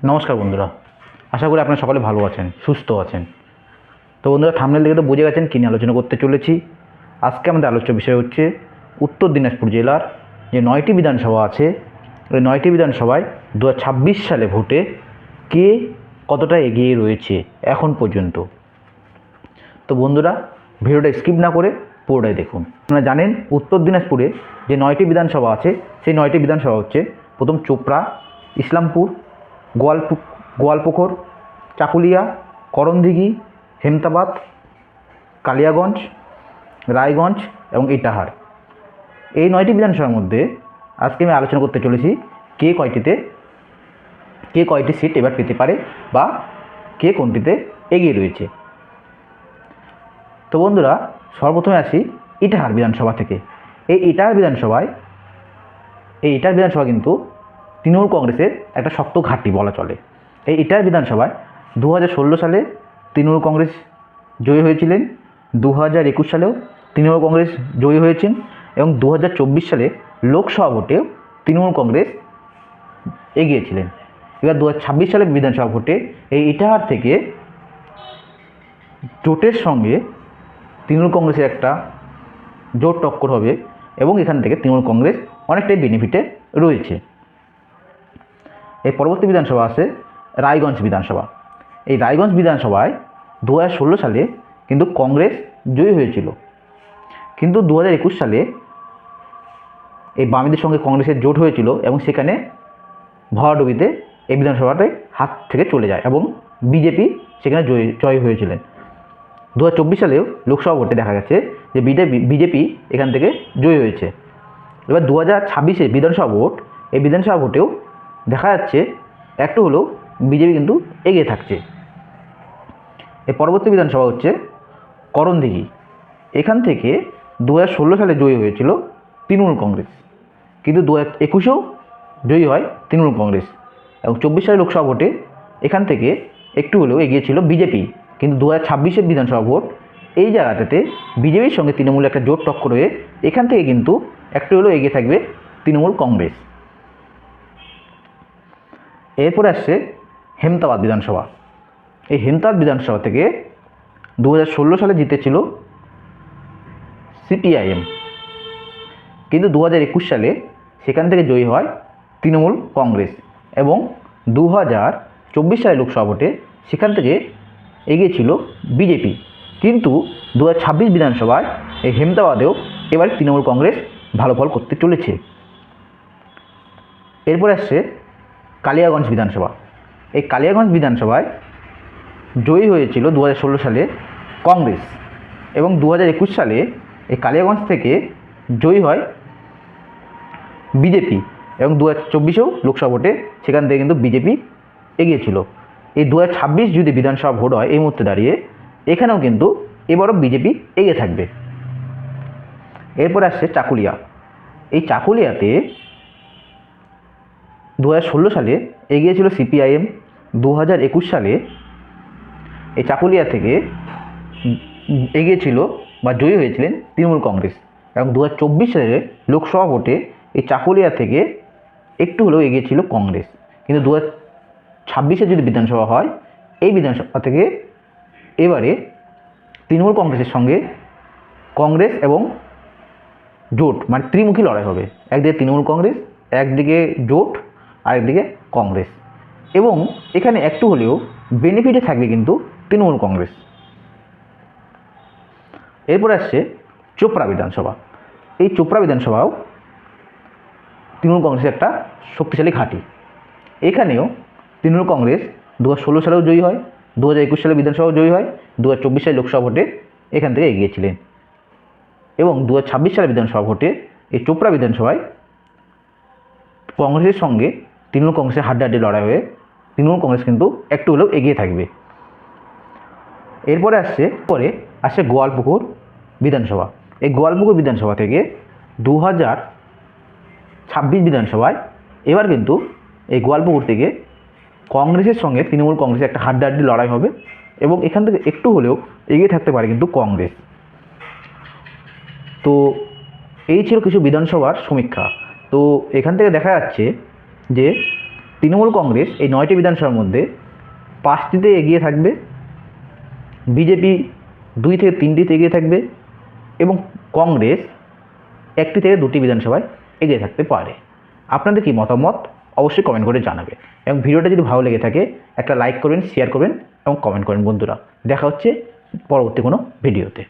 নমস্কার বন্ধুরা, আশা করি আপনারা সকলে ভালো আছেন, সুস্থ আছেন। তো বন্ধুরা, থাম্বনেল দেখে তো বুঝে গেছেন কী নিয়ে আলোচনা করতে চলেছি। আজকে আমাদের আলোচ্য বিষয় হচ্ছে উত্তর দিনাজপুর জেলার যে 9টি বিধানসভা আছে, ওই 9টি বিধানসভায় 2026 সালে ভোটে কে কতটা এগিয়ে রয়েছে এখন পর্যন্ত। তো বন্ধুরা, ভিডিওটা স্কিপ না করে পুরোটাই দেখুন। আপনারা জানেন উত্তর দিনাজপুরে যে 9টি বিধানসভা আছে, সেই 9টি বিধানসভা হচ্ছে প্রথম চোপড়া, ইসলামপুর, গোয়ালপুকুর, চাকুলিয়া, করণদিঘি, হেমতাবাদ, কালিয়াগঞ্জ, রায়গঞ্জ এবং ইটাহার। এই 9টি বিধানসভার মধ্যে আজকে আমি আলোচনা করতে চলেছি কে কয়টি সিট এবার পেতে পারে বা কে কোনটিতে এগিয়ে রয়েছে। তো বন্ধুরা, সর্বপ্রথমে আসি ইটাহার বিধানসভা থেকে। এই ইটাহার বিধানসভা কিন্তু তৃণমূল কংগ্রেসের একটা শক্ত ঘাঁটি বলা চলে। এই ইটাহার বিধানসভায় 2016 সালে তৃণমূল কংগ্রেস জয়ী হয়েছিলেন, 2021 সালেও তৃণমূল কংগ্রেস জয়ী হয়েছেন এবং 2024 সালে লোকসভা ভোটেও তৃণমূল কংগ্রেস এগিয়েছিলেন। এবার 2026 সালের বিধানসভা ভোটে এই ইটাহার থেকে জোটের সঙ্গে তৃণমূল কংগ্রেসের একটা জোট টক্কর হবে এবং এখান থেকে তৃণমূল কংগ্রেস অনেকটাই বেনিফিটে রয়েছে। এই পরবর্তী বিধানসভা আছে রায়গঞ্জ বিধানসভা। এই রায়গঞ্জ বিধানসভায় 2016 সালে কিন্তু কংগ্রেস জয়ী হয়েছিল, কিন্তু 2021 সালে এই বামেদের সঙ্গে কংগ্রেসের জোট হয়েছিল এবং সেখানে ভরাডুবিতে এই বিধানসভাটাই হাত থেকে চলে যায় এবং বিজেপি সেখানে জয়ী হয়েছিলেন। 2024 সালেও লোকসভা ভোটে দেখা গেছে যে বিজেপি এখান থেকে জয়ী হয়েছে। এবার 2026 বিধানসভা ভোট, এই বিধানসভা ভোটেও দেখা যাচ্ছে একটু হলেও বিজেপি কিন্তু এগিয়ে থাকছে। এর পরবর্তী বিধানসভা হচ্ছে করণদিঘি। এখান থেকে 2016 সালে জয়ী হয়েছিল তৃণমূল কংগ্রেস, কিন্তু 2021-এও জয়ী হয় তৃণমূল কংগ্রেস এবং 24 সালে লোকসভা ভোটে এখান থেকে একটু হলেও এগিয়ে ছিল বিজেপি, কিন্তু 2026 বিধানসভা ভোট এই জায়গাটাতে বিজেপির সঙ্গে তৃণমূলের একটা জোট টক্কর হয়ে এখান থেকে কিন্তু একটু হলেও এগিয়ে থাকবে তৃণমূল কংগ্রেস। এরপরে আসছে হেমতাবাদ বিধানসভা। এই হেমতাবাদ বিধানসভা থেকে 2016 সালে জিতেছিল সিপিআইএম, কিন্তু 2021 সালে সেখান থেকে জয়ী হয় তৃণমূল কংগ্রেস এবং 2024 সালে লোকসভা ভোটে সেখান থেকে এগিয়েছিল বিজেপি, কিন্তু 2026 বিধানসভায় এই হেমতাবাদেও এবার তৃণমূল কংগ্রেস ভালো ফল করতে চলেছে। এরপর আসছে কালিয়াগঞ্জ বিধানসভা। এই কালিয়াগঞ্জ বিধানসভায় জয়ী হয়েছিল 2016 সালে কংগ্রেস এবং 2021 সালে এই কালিয়াগঞ্জ থেকে জয়ী হয় বিজেপি এবং 2024-এও লোকসভা ভোটে সেখান থেকে কিন্তু বিজেপি এগিয়েছিল। এই 2026 যদি বিধানসভা ভোট হয় এই মুহূর্তে দাঁড়িয়ে, এখানেও কিন্তু এবারও বিজেপি এগিয়ে থাকবে। এরপর আসছে চাকুলিয়া। এই চাকুলিয়াতে 2016 সালে এগিয়েছিল সিপিআইএম, 2021 সালে এই চাকুলিয়া থেকে এগিয়েছিল বা জয়ী হয়েছিলেন তৃণমূল কংগ্রেস এবং 2024 সালে লোকসভা ভোটে এই চাকুলিয়া থেকে একটু হলেও এগিয়েছিল কংগ্রেস, কিন্তু 2026 যদি বিধানসভা হয় এই বিধানসভা থেকে এবারে তৃণমূল কংগ্রেসের সঙ্গে কংগ্রেস এবং জোট মানে ত্রিমুখী লড়াই হবে। একদিকে তৃণমূল কংগ্রেস, একদিকে জোট, আরেকদিকে কংগ্রেস, এবং এখানে একটু হলেও বেনিফিটে থাকবে কিন্তু তৃণমূল কংগ্রেস। এরপর আসছে চোপড়া বিধানসভা। এই চোপড়া বিধানসভাও তৃণমূল কংগ্রেসের একটা শক্তিশালী ঘাঁটি। এখানেও তৃণমূল কংগ্রেস 2016 সালেও জয়ী হয়, 2021 সালে বিধানসভাও জয়ী হয়, 2024 সালে লোকসভা ভোটে এখান থেকে এগিয়েছিলেন এবং 2026 সালে বিধানসভা ভোটে এই চোপড়া বিধানসভায় কংগ্রেসের সঙ্গে তৃণমূল কংগ্রেসের হাড্ডাহাড্ডি লড়াই হয়ে তৃণমূল কংগ্রেস কিন্তু একটু হলেও এগিয়ে থাকবে। এরপরে আসছে গোয়ালপুকুর বিধানসভা। এই গোয়ালপুকুর বিধানসভা থেকে 2026 বিধানসভায় এবার কিন্তু এই গোয়ালপুকুর থেকে কংগ্রেসের সঙ্গে তৃণমূল কংগ্রেসের একটা হাড্ডাহাড্ডি লড়াই হবে এবং এখান থেকে একটু হলেও এগিয়ে থাকতে পারে কিন্তু কংগ্রেস। তো এই ছিল কিছু বিধানসভার সমীক্ষা। তো এখান থেকে দেখা যাচ্ছে যে তৃণমূল কংগ্রেস এই 9টি বিধানসভার মধ্যে 5টিতে এগিয়ে থাকবে, বিজেপি 2 থেকে 3টিতে এগিয়ে থাকবে এবং কংগ্রেস 1টি থেকে 2টি বিধানসভায় এগিয়ে থাকতে পারে। আপনাদের কি মতামত অবশ্যই কমেন্ট করে জানাবে এবং ভিডিওটা যদি ভালো লেগে থাকে একটা লাইক করবেন, শেয়ার করবেন এবং কমেন্ট করবেন বন্ধুরা। দেখা হচ্ছে পরবর্তী কোনো ভিডিওতে।